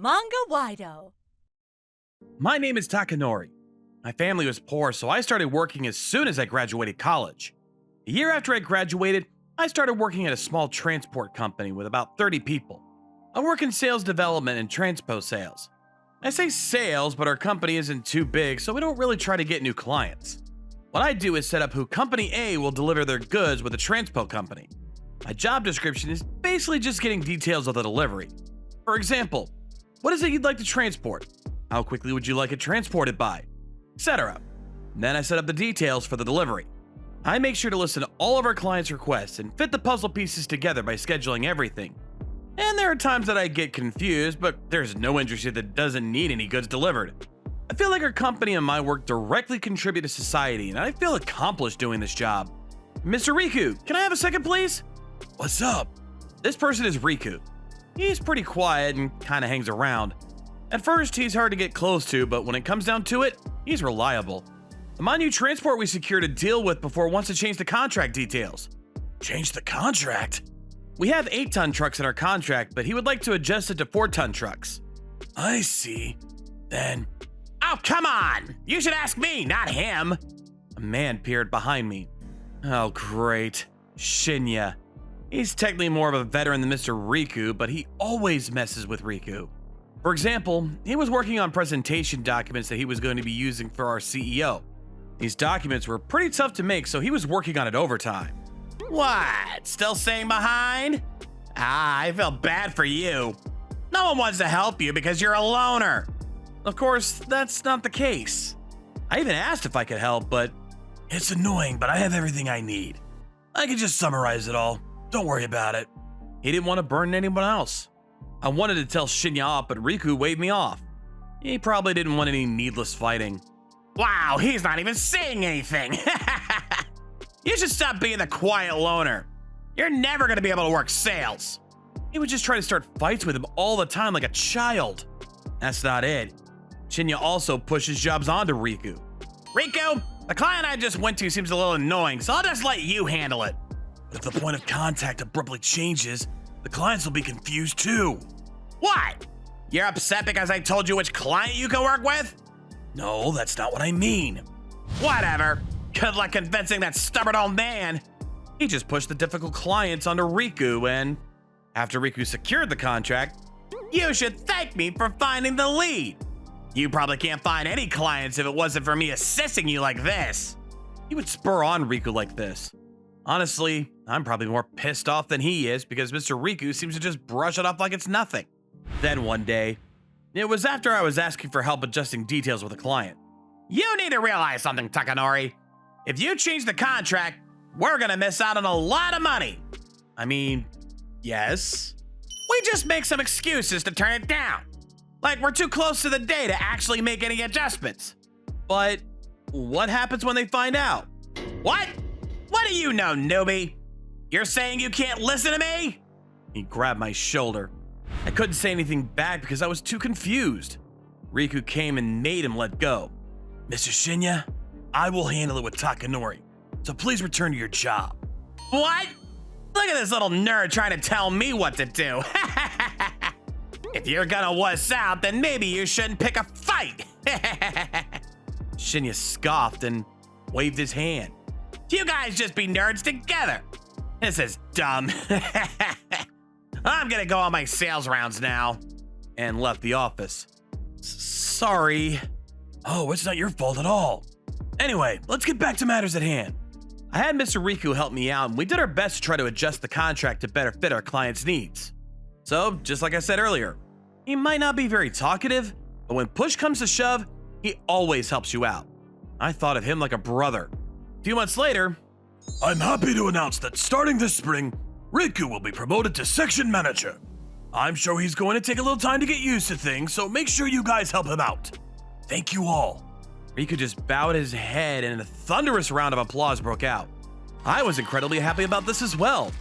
Manga-Waido. My name is Takanori. My family was poor, so I started working as soon as I graduated college. A year after I graduated, I started working at a small transport company with about 30 people. I work in sales development and transpo sales. I say sales, but our company isn't too big, so we don't really try to get new clients. What I do is set up who Company A will deliver their goods with a transpo company. My job description is basically just getting details of the delivery. For example, what is it you'd like to transport? How quickly would you like it transported by? Etc. Then I set up the details for the delivery. I make sure to listen to all of our clients' requests and fit the puzzle pieces together by scheduling everything. And there are times that I get confused, but there's no industry that doesn't need any goods delivered. I feel like our company and my work directly contribute to society, and I feel accomplished doing this job. Mr. Riku, can I have a second, please? What's up? This person is Riku. He's pretty quiet and kind of hangs around. At first, he's hard to get close to, but when it comes down to it, he's reliable. My new transport we secured a deal with before wants to change the contract details. Change the contract? We have 8-ton trucks in our contract, but he would like to adjust it to 4-ton trucks. I see. Then... Oh, come on! You should ask me, not him! A man peered behind me. Oh, great. Shinya. He's technically more of a veteran than Mr. Riku, but he always messes with Riku. For example, he was working on presentation documents that he was going to be using for our CEO. These documents were pretty tough to make, so he was working on it overtime. What? Still staying behind? I feel bad for you. No one wants to help you because you're a loner. Of course, that's not the case. I even asked if I could help, but it's annoying, but I have everything I need. I can just summarize it all. Don't worry about it. He didn't want to burden anyone else. I wanted to tell Shinya off, but Riku waved me off. He probably didn't want any needless fighting. Wow, he's not even saying anything. You should stop being the quiet loner. You're never gonna be able to work sales. He would just try to start fights with him all the time like a child. That's not it. Shinya also pushes jobs onto Riku. Riku, the client I just went to seems a little annoying, so I'll just let you handle it. If the point of contact abruptly changes, the clients will be confused too. What? You're upset because I told you which client you can work with? No, that's not what I mean. Whatever. Good luck convincing that stubborn old man. He just pushed the difficult clients onto Riku, and after Riku secured the contract, you should thank me for finding the lead. You probably can't find any clients if it wasn't for me assisting you like this. He would spur on Riku like this. Honestly, I'm probably more pissed off than he is because Mr. Riku seems to just brush it off like it's nothing. Then one day, it was after I was asking for help adjusting details with a client. You need to realize something, Takanori. If you change the contract, we're gonna miss out on a lot of money. I mean, yes. We just make some excuses to turn it down. Like we're too close to the day to actually make any adjustments. But what happens when they find out? What? What do you know, newbie? You're saying you can't listen to me? He grabbed my shoulder. I couldn't say anything back because I was too confused. Riku came and made him let go. Mr. Shinya, I will handle it with Takanori, so please return to your job. What? Look at this little nerd trying to tell me what to do. If you're gonna wuss out, then maybe you shouldn't pick a fight. Shinya scoffed and waved his hand. You guys just be nerds together. This is dumb. I'm gonna go on my sales rounds now. And left the office. Sorry. Oh, it's not your fault at all. Anyway, let's get back to matters at hand. I had Mr. Riku help me out, and we did our best to try to adjust the contract to better fit our client's needs. So, just like I said earlier, he might not be very talkative, but when push comes to shove, he always helps you out. I thought of him like a brother. A few months later, I'm happy to announce that starting this spring, Riku will be promoted to section manager. I'm sure he's going to take a little time to get used to things, so make sure you guys help him out. Thank you all. Riku just bowed his head and a thunderous round of applause broke out. I was incredibly happy about this as well.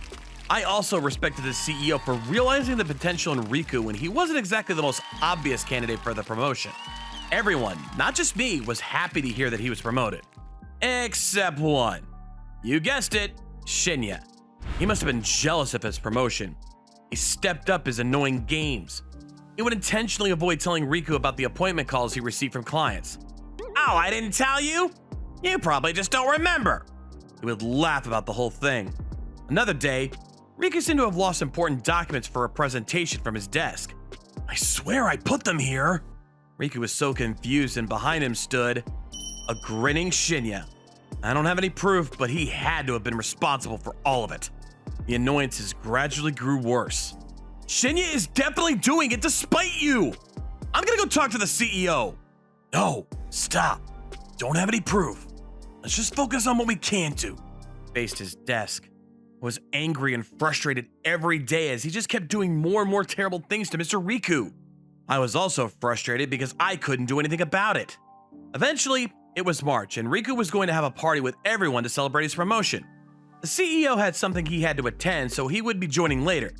I also respected the CEO for realizing the potential in Riku when he wasn't exactly the most obvious candidate for the promotion. Everyone, not just me, was happy to hear that he was promoted. Except one. You guessed it, Shinya. He must have been jealous of his promotion. He stepped up his annoying games. He would intentionally avoid telling Riku about the appointment calls he received from clients. Oh, I didn't tell you? You probably just don't remember. He would laugh about the whole thing. Another day, Riku seemed to have lost important documents for a presentation from his desk. I swear I put them here. Riku was so confused, and behind him stood a grinning Shinya. I don't have any proof, but he had to have been responsible for all of it. The annoyances gradually grew worse. Shinya is definitely doing it despite you. I'm gonna go talk to the CEO. No, stop. Don't have any proof. Let's just focus on what we can do. Faced his desk. Was angry and frustrated every day as he just kept doing more and more terrible things to Mr. Riku. I was also frustrated because I couldn't do anything about it. Eventually, it was March and Riku was going to have a party with everyone to celebrate his promotion. The CEO had something he had to attend, so he would be joining later.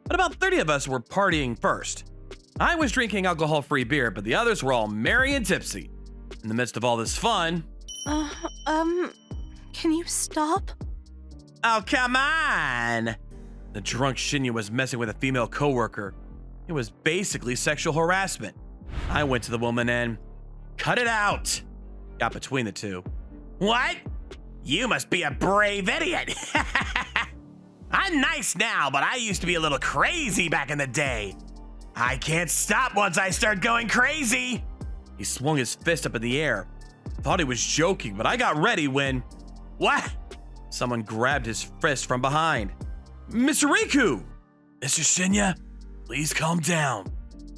But about 30 of us were partying first. I was drinking alcohol-free beer, but the others were all merry and tipsy. In the midst of all this fun... Can you stop? Oh, come on! The drunk Shinya was messing with a female coworker. It was basically sexual harassment. I went to the woman and... Cut it out! Got between the two. What? You must be a brave idiot! I'm nice now, but I used to be a little crazy back in the day. I can't stop once I start going crazy! He swung his fist up in the air. Thought he was joking, but I got ready when... What? Someone grabbed his fist from behind. Mr. Riku! Mr. Shinya, please calm down.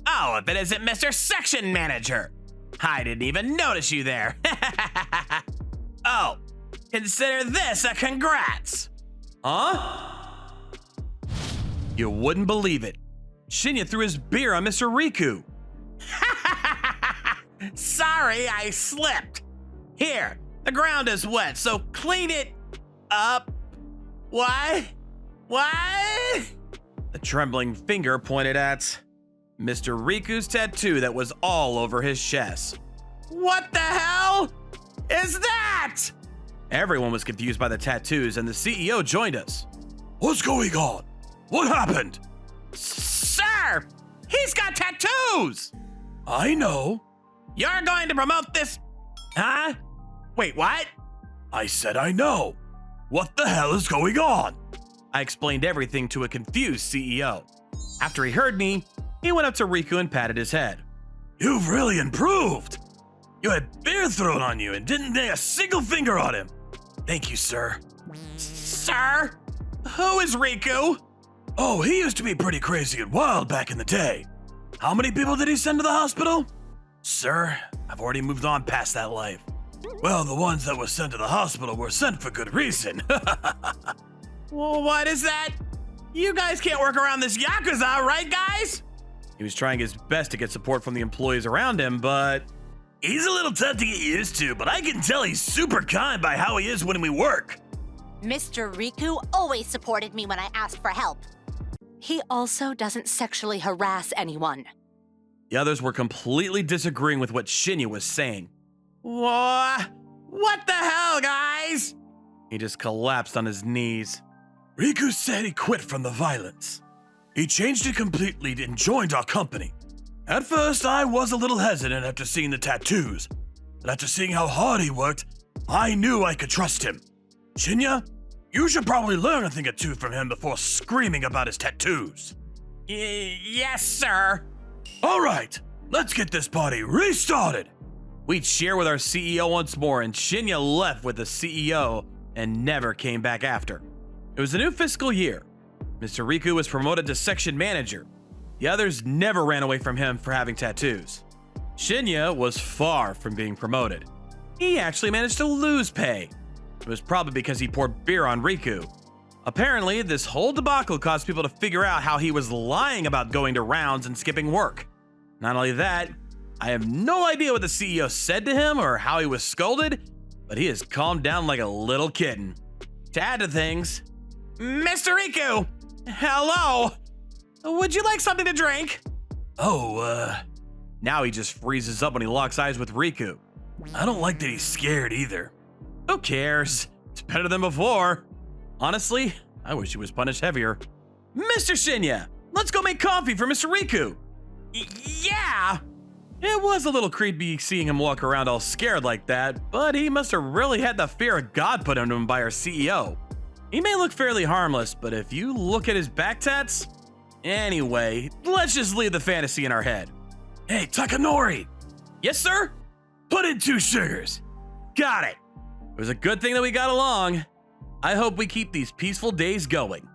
Oh, if it isn't Mr. Section Manager! I didn't even notice you there. Oh, consider this a congrats. Huh? You wouldn't believe it. Shinya threw his beer on Mr. Riku. Sorry, I slipped. Here, the ground is wet, so clean it up. What? What? The trembling finger pointed at Mr. Riku's tattoo that was all over his chest. What the hell is that? Everyone was confused by the tattoos, and the CEO joined us. What's going on? What happened? Sir, he's got tattoos! I know. You're going to promote this... Huh? Wait, what? I said I know. What the hell is going on? I explained everything to a confused CEO. After he heard me, he went up to Riku and patted his head. You've really improved. You had beer thrown on you and didn't lay a single finger on him. Thank you, sir. Sir? Who is Riku? Oh, he used to be pretty crazy and wild back in the day. How many people did he send to the hospital? Sir, I've already moved on past that life. Well, the ones that were sent to the hospital were sent for good reason. Well, what is that? You guys can't work around this Yakuza, right, guys? He was trying his best to get support from the employees around him, but... He's a little tough to get used to, but I can tell he's super kind by how he is when we work. Mr. Riku always supported me when I asked for help. He also doesn't sexually harass anyone. The others were completely disagreeing with what Shinya was saying. What the hell, guys? He just collapsed on his knees. Riku said he quit from the violence. He changed it completely and joined our company. At first, I was a little hesitant after seeing the tattoos, but after seeing how hard he worked, I knew I could trust him. Shinya, you should probably learn a thing or two from him before screaming about his tattoos. Yes, sir. All right, let's get this party restarted. We'd share with our CEO once more, and Shinya left with the CEO and never came back after. It was a new fiscal year. Mr. Riku was promoted to section manager. The others never ran away from him for having tattoos. Shinya was far from being promoted. He actually managed to lose pay. It was probably because he poured beer on Riku. Apparently, this whole debacle caused people to figure out how he was lying about going to rounds and skipping work. Not only that, I have no idea what the CEO said to him or how he was scolded, but he has calmed down like a little kitten. To add to things, Mr. Riku, hello, would you like something to drink? Now he just freezes up when he locks eyes with Riku. I don't like that he's scared either. Who cares? It's better than before. Honestly, I wish he was punished heavier. Mr. Shinya, let's go make coffee for Mr. Riku. Yeah! It was a little creepy seeing him walk around all scared like that, but he must have really had the fear of God put into him by our CEO. He may look fairly harmless, but if you look at his back tats... Anyway, let's just leave the fantasy in our head. Hey, Takanori! Yes, sir? Put in 2 sugars. Got it. It was a good thing that we got along. I hope we keep these peaceful days going.